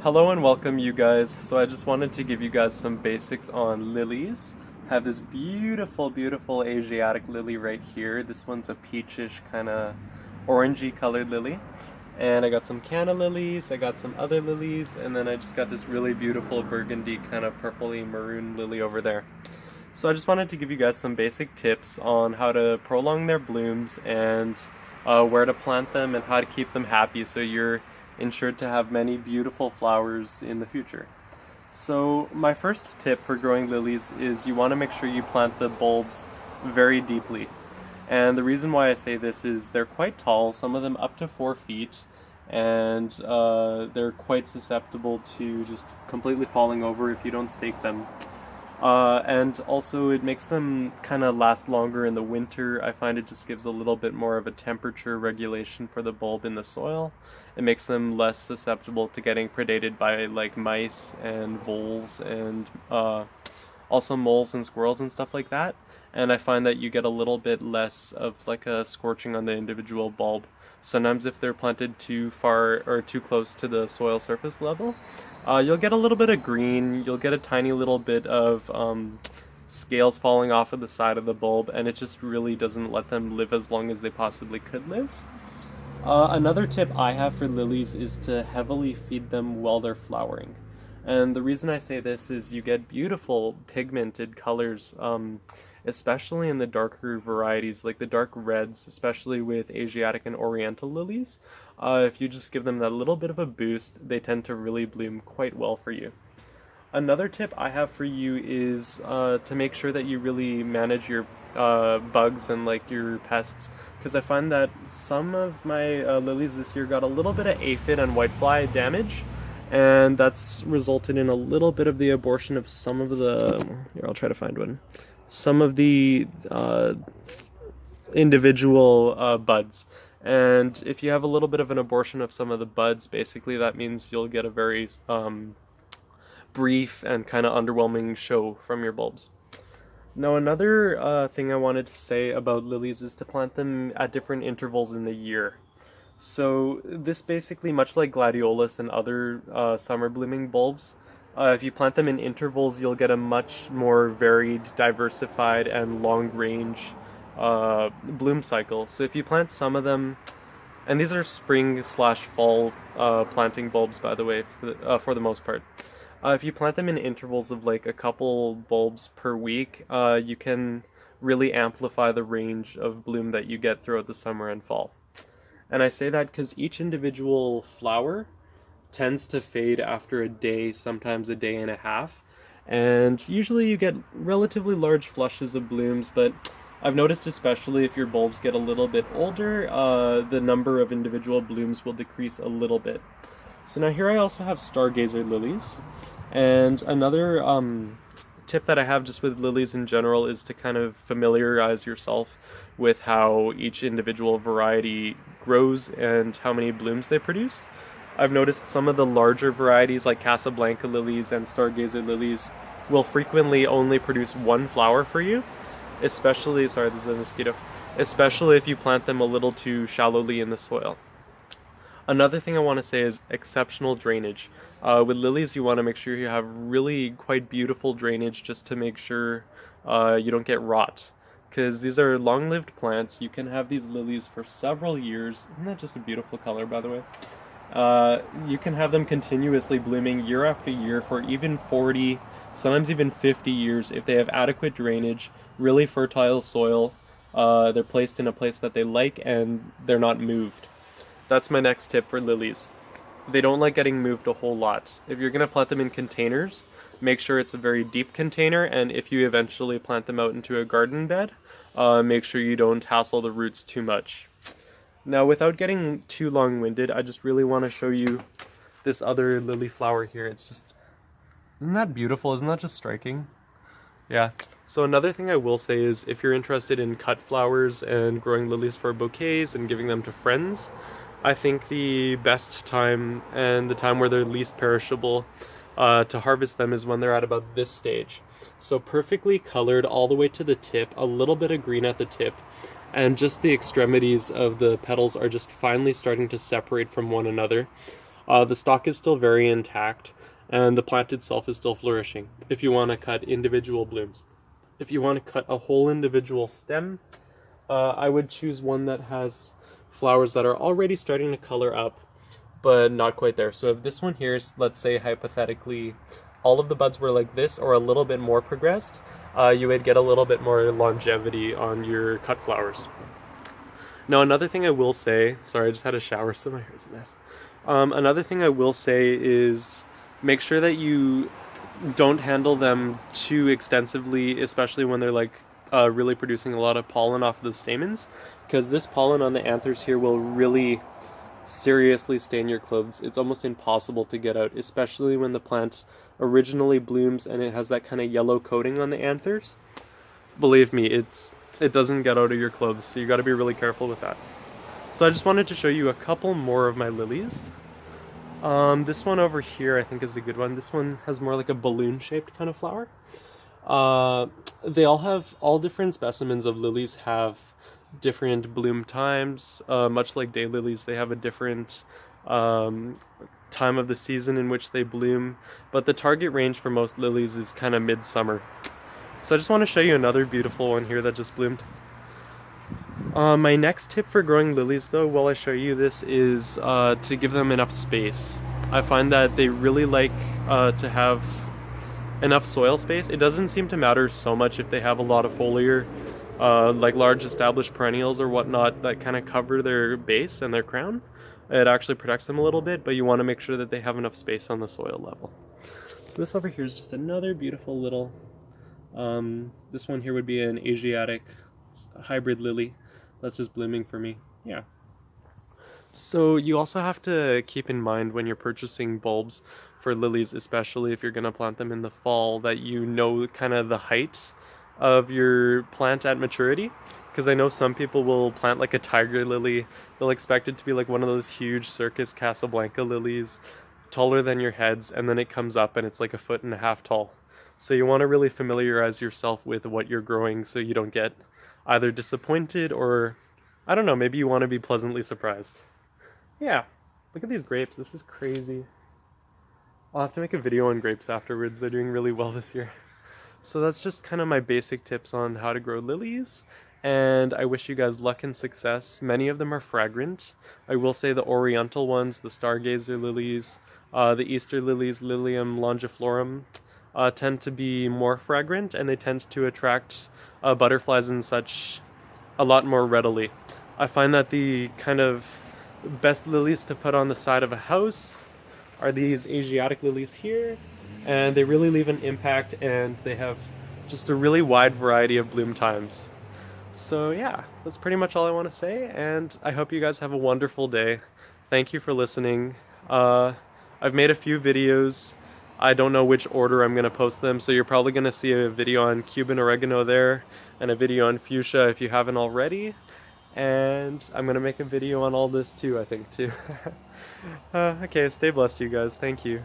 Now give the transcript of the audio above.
Hello and welcome you guys. So I just wanted to give you guys some basics on lilies. I have this beautiful Asiatic lily right here. This one's a peachish kind of orangey colored lily. And I got some canna lilies, I got some other lilies, and then I just got this really beautiful burgundy kind of purpley maroon lily over there. So I just wanted to give you guys some basic tips on how to prolong their blooms and where to plant them and how to keep them happy so you're ensured to have many beautiful flowers in the future. So my first tip for growing lilies is you want to make sure you plant the bulbs very deeply. And the reason why I say this is they're quite tall, some of them up to 4 feet, and they're quite susceptible to just completely falling over if you don't stake them. And also it makes them kind of last longer in the winter. I find it just gives a little bit more of a temperature regulation for the bulb in the soil. It makes them less susceptible to getting predated by like mice and voles and also moles and squirrels and stuff like that. And I find that you get a little bit less of like a scorching on the individual bulb. Sometimes if they're planted too far or too close to the soil surface level, you'll get a little bit of green, you'll get a tiny little bit of scales falling off of the side of the bulb, and it just really doesn't let them live as long as they possibly could live. Another tip I have for lilies is to heavily feed them while they're flowering. And the reason I say this is you get beautiful pigmented colors, especially in the darker varieties, like the dark reds, especially with Asiatic and Oriental lilies. If you just give them that little bit of a boost, they tend to really bloom quite well for you. Another tip I have for you is to make sure that you really manage your bugs and like your pests, because I find that some of my lilies this year got a little bit of aphid and whitefly damage, and that's resulted in a little bit of the abortion of some of the, here I'll try to find one, some of the individual buds. And if you have a little bit of an abortion of some of the buds, basically that means you'll get a very brief and kind of underwhelming show from your bulbs. Now another thing I wanted to say about lilies is to plant them at different intervals in the year. So this basically, much like gladiolus and other summer blooming bulbs, if you plant them in intervals, you'll get a much more varied, diversified, and long-range bloom cycle. So if you plant some of them, and these are spring/fall planting bulbs, by the way, for the most part. If you plant them in intervals of like a couple bulbs per week, you can really amplify the range of bloom that you get throughout the summer and fall. And I say that because each individual flower tends to fade after a day, sometimes a day and a half. And usually you get relatively large flushes of blooms, but I've noticed especially if your bulbs get a little bit older, the number of individual blooms will decrease a little bit. So now here I also have stargazer lilies. And another tip that I have just with lilies in general is to kind of familiarize yourself with how each individual variety grows and how many blooms they produce. I've noticed some of the larger varieties like Casablanca lilies and stargazer lilies will frequently only produce one flower for you, especially, sorry, this is a mosquito, especially if you plant them a little too shallowly in the soil. Another thing I want to say is exceptional drainage. With lilies, you want to make sure you have really quite beautiful drainage just to make sure you don't get rot. Because these are long-lived plants. You can have these lilies for several years. Isn't that just a beautiful color, by the way? You can have them continuously blooming year after year for even 40, sometimes even 50 years if they have adequate drainage, really fertile soil, they're placed in a place that they like, and they're not moved. That's my next tip for lilies. They don't like getting moved a whole lot. If you're going to plant them in containers, make sure it's a very deep container, and if you eventually plant them out into a garden bed, make sure you don't hassle the roots too much. Now, without getting too long-winded, I just really want to show you this other lily flower here. It's just, isn't that beautiful? Isn't that just striking? Yeah. So another thing I will say is if you're interested in cut flowers and growing lilies for bouquets and giving them to friends, I think the best time and the time where they're least perishable to harvest them is when they're at about this stage. So perfectly colored all the way to the tip, a little bit of green at the tip, and just the extremities of the petals are just finally starting to separate from one another. The stalk is still very intact, and the plant itself is still flourishing if you want to cut individual blooms. If you want to cut a whole individual stem, I would choose one that has flowers that are already starting to color up, but not quite there. So if this one here is, let's say hypothetically, all of the buds were like this or a little bit more progressed, you would get a little bit more longevity on your cut flowers. Now another thing I will say, sorry I just had a shower so my hair's a mess. Another thing I will say is make sure that you don't handle them too extensively, especially when they're like really producing a lot of pollen off of the stamens, because this pollen on the anthers here will really seriously stain your clothes. It's almost impossible to get out, especially when the plant originally blooms and it has that kind of yellow coating on the anthers. Believe me, it doesn't get out of your clothes, so you got to be really careful with that. So I just wanted to show you a couple more of my lilies. This one over here I think is a good one. This one has more like a balloon shaped kind of flower. They all have, all different specimens of lilies have different bloom times. Much like daylilies, they have a different time of the season in which they bloom, but the target range for most lilies is kind of midsummer. So I just want to show you another beautiful one here that just bloomed. My next tip for growing lilies though, while I show you this, is to give them enough space. I find that they really like to have enough soil space. It doesn't seem to matter so much if they have a lot of foliar, like large established perennials or whatnot that kind of cover their base and their crown. It actually protects them a little bit, but you want to make sure that they have enough space on the soil level. So this over here is just another beautiful little, this one here would be an Asiatic hybrid lily that's just blooming for me. Yeah. So you also have to keep in mind when you're purchasing bulbs for lilies, especially if you're going to plant them in the fall, that you know kind of the height of your plant at maturity. Because I know some people will plant like a tiger lily, they'll expect it to be like one of those huge Circus Casablanca lilies, taller than your heads, and then it comes up and it's like 1.5 feet tall. So you want to really familiarize yourself with what you're growing so you don't get either disappointed or, I don't know, maybe you want to be pleasantly surprised. Yeah, look at these grapes, this is crazy. I'll have to make a video on grapes afterwards, they're doing really well this year. So that's just kind of my basic tips on how to grow lilies, and I wish you guys luck and success. Many of them are fragrant. I will say the oriental ones, the stargazer lilies, the Easter lilies, Lilium longiflorum, tend to be more fragrant, and they tend to attract butterflies and such a lot more readily. I find that the kind of best lilies to put on the side of a house are these Asiatic lilies here, and they really leave an impact and they have just a really wide variety of bloom times. So yeah, that's pretty much all I want to say, and I hope you guys have a wonderful day. Thank you for listening. I've made a few videos. I don't know which order I'm going to post them, so you're probably going to see a video on Cuban oregano there, and a video on fuchsia if you haven't already. And I'm going to make a video on all this too, I think, too. Okay, stay blessed, you guys. Thank you.